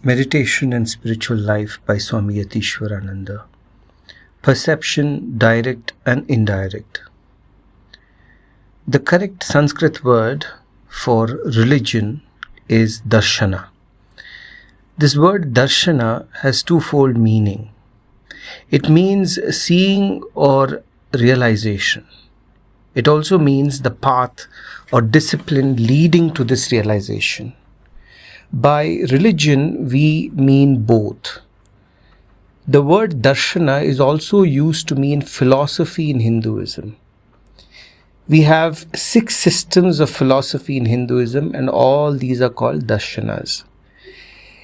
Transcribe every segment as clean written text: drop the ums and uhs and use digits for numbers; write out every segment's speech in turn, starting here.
Meditation and Spiritual Life by Swami Yatishwarananda. Perception, direct and indirect. The correct Sanskrit word for religion is darshana. This word darshana has twofold meaning. It means seeing or realization. It also means the path or discipline leading to this realization. By religion, we mean both. The word darshana is also used to mean philosophy in Hinduism. We have 6 systems of philosophy in Hinduism, and all these are called darshanas.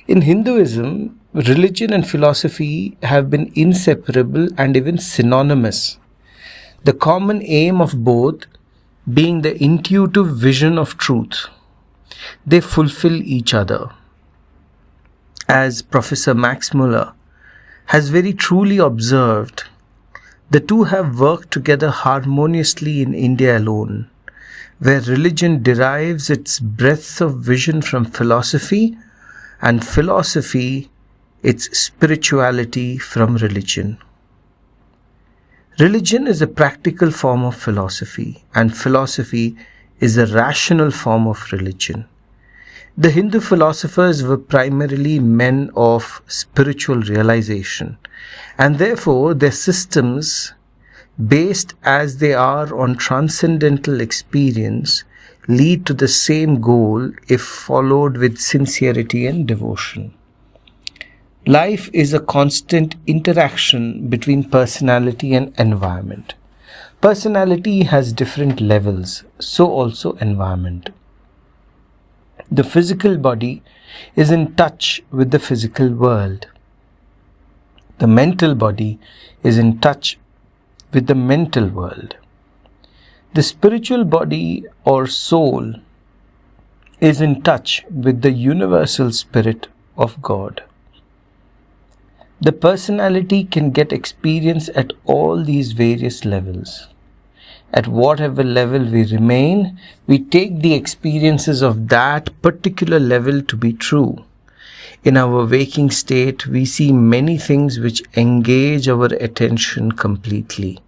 In Hinduism, religion and philosophy have been inseparable and even synonymous. The common aim of both being the intuitive vision of truth. They fulfill each other. As Professor Max Muller has very truly observed, the two have worked together harmoniously in India alone, where religion derives its breadth of vision from philosophy, and philosophy its spirituality from religion. Religion is a practical form of philosophy, and philosophy is a rational form of religion. The Hindu philosophers were primarily men of spiritual realization, and therefore their systems, based as they are on transcendental experience, lead to the same goal if followed with sincerity and devotion. Life is a constant interaction between personality and environment. Personality has different levels, so also environment. The physical body is in touch with the physical world. The mental body is in touch with the mental world. The spiritual body or soul is in touch with the universal spirit of God. The personality can get experience at all these various levels. At whatever level we remain, we take the experiences of that particular level to be true. In our waking state, we see many things which engage our attention completely.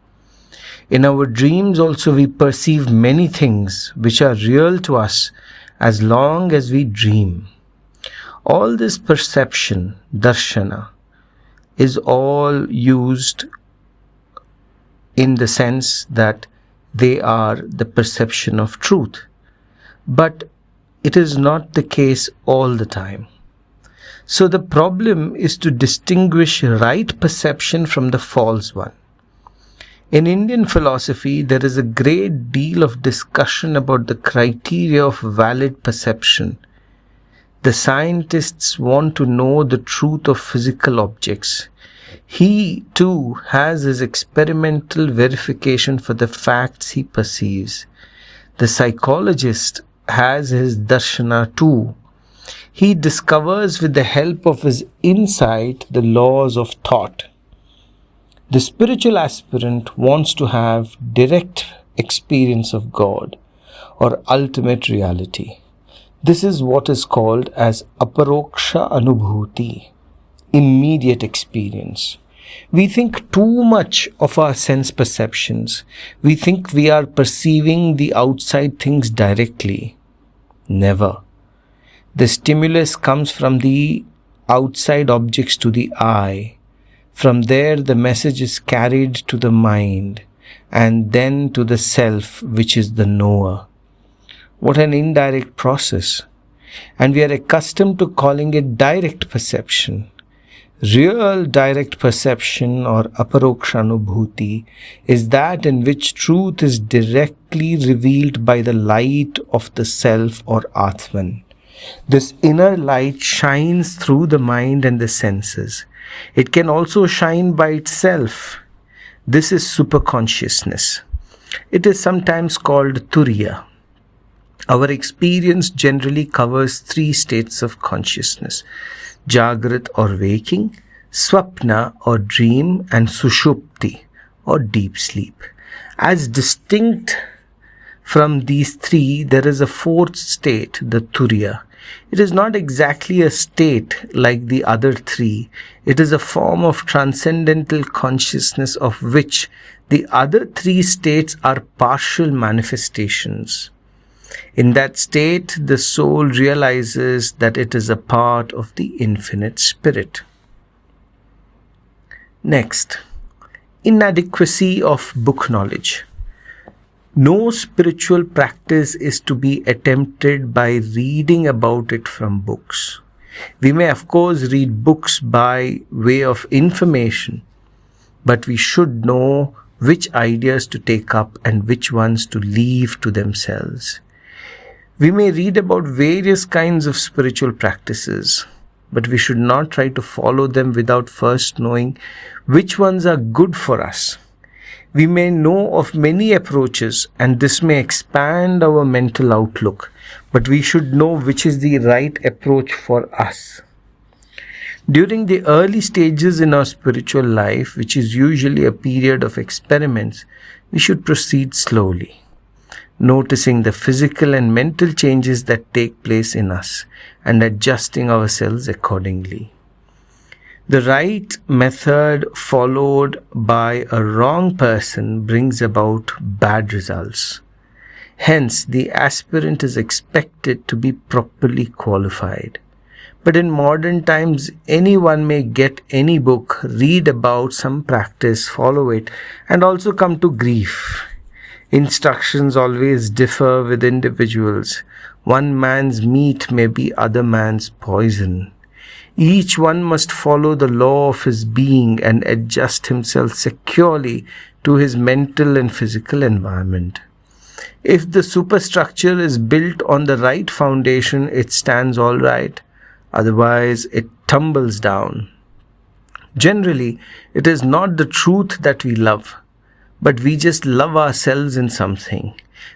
In our dreams also we perceive many things which are real to us as long as we dream. All this perception, darshana, is all used in the sense that they are the perception of truth. But it is not the case all the time. So the problem is to distinguish right perception from the false one. In Indian philosophy, there is a great deal of discussion about the criteria of valid perception. The scientists want to know the truth of physical objects. He too has his experimental verification for the facts he perceives. The psychologist has his darshana too. He discovers with the help of his insight the laws of thought. The spiritual aspirant wants to have direct experience of God or ultimate reality. This is what is called as aparoksha anubhuti, immediate experience. We think too much of our sense perceptions. We think we are perceiving the outside things directly. Never. The stimulus comes from the outside objects to the eye. From there the message is carried to the mind and then to the self, which is the knower. What an indirect process. And we are accustomed to calling it direct perception. Real direct perception or aparokshanubhuti is that in which truth is directly revealed by the light of the self or Atman. This inner light shines through the mind and the senses. It can also shine by itself. This is superconsciousness. It is sometimes called turiya. Our experience generally covers 3 states of consciousness: Jagrat or waking, Swapna or dream, and Sushupti or deep sleep. As distinct from these 3, there is a 4th state, the Turiya. It is not exactly a state like the other three. It is a form of transcendental consciousness of which the other three states are partial manifestations. In that state, the soul realizes that it is a part of the infinite spirit. Next, inadequacy of book knowledge. No spiritual practice is to be attempted by reading about it from books. We may, of course, read books by way of information, but we should know which ideas to take up and which ones to leave to themselves. We may read about various kinds of spiritual practices, but we should not try to follow them without first knowing which ones are good for us. We may know of many approaches, and this may expand our mental outlook, but we should know which is the right approach for us. During the early stages in our spiritual life, which is usually a period of experiments, we should proceed slowly, noticing the physical and mental changes that take place in us and adjusting ourselves accordingly. The right method followed by a wrong person brings about bad results. Hence, the aspirant is expected to be properly qualified. But in modern times, anyone may get any book, read about some practice, follow it, and also come to grief. Instructions always differ with individuals. One man's meat may be other man's poison. Each one must follow the law of his being and adjust himself securely to his mental and physical environment. If the superstructure is built on the right foundation, it stands all right. Otherwise, it tumbles down. Generally, it is not the truth that we love, but we just love ourselves in something.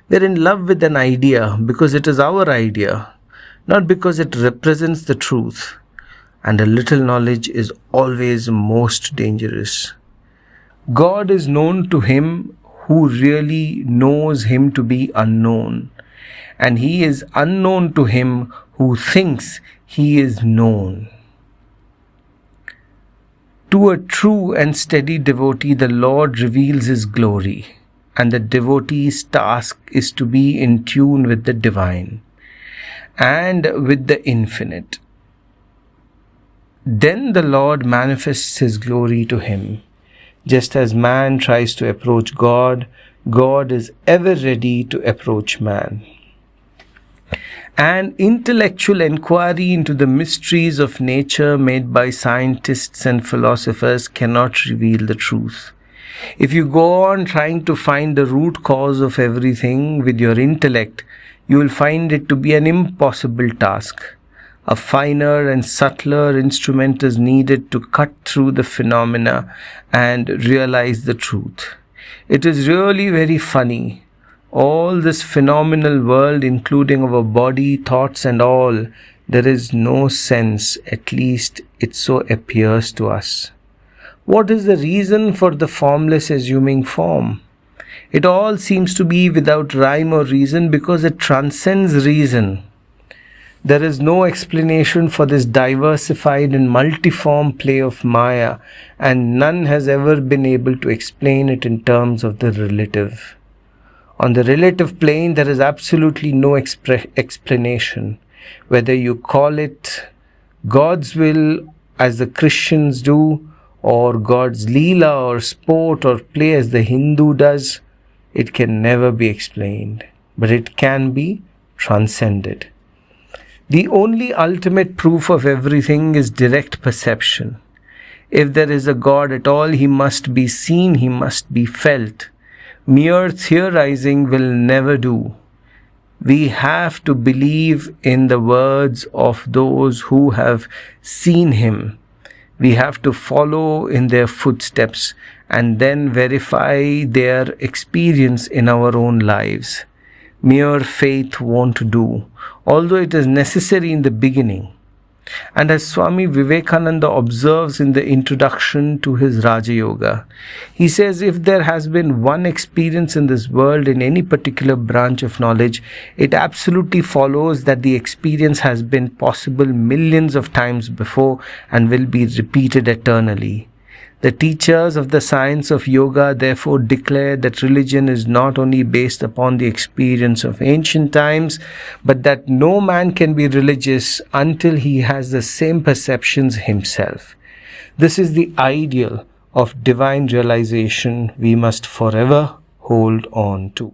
We're in love with an idea because it is our idea, not because it represents the truth. And a little knowledge is always most dangerous. God is known to him who really knows him to be unknown, and he is unknown to him who thinks he is known. To a true and steady devotee, the Lord reveals his glory, and the devotee's task is to be in tune with the divine and with the infinite. Then the Lord manifests his glory to him. Just as man tries to approach God, God is ever ready to approach man. An intellectual inquiry into the mysteries of nature made by scientists and philosophers cannot reveal the truth. If you go on trying to find the root cause of everything with your intellect, you will find it to be an impossible task. A finer and subtler instrument is needed to cut through the phenomena and realize the truth. It is really very funny. All this phenomenal world, including our body, thoughts and all, there is no sense, at least it so appears to us. What is the reason for the formless assuming form? It all seems to be without rhyme or reason because it transcends reason. There is no explanation for this diversified and multiform play of Maya, and none has ever been able to explain it in terms of the relative. On the relative plane, there is absolutely no explanation. Whether you call it God's will, as the Christians do, or God's Leela or sport or play as the Hindu does, it can never be explained, but it can be transcended. The only ultimate proof of everything is direct perception. If there is a God at all, he must be seen, he must be felt. Mere theorizing will never do. We have to believe in the words of those who have seen him. We have to follow in their footsteps and then verify their experience in our own lives. Mere faith won't do, although it is necessary in the beginning. And as Swami Vivekananda observes in the introduction to his Raja Yoga, he says, if there has been one experience in this world in any particular branch of knowledge, it absolutely follows that the experience has been possible millions of times before and will be repeated eternally. The teachers of the science of yoga therefore declare that religion is not only based upon the experience of ancient times, but that no man can be religious until he has the same perceptions himself. This is the ideal of divine realization we must forever hold on to.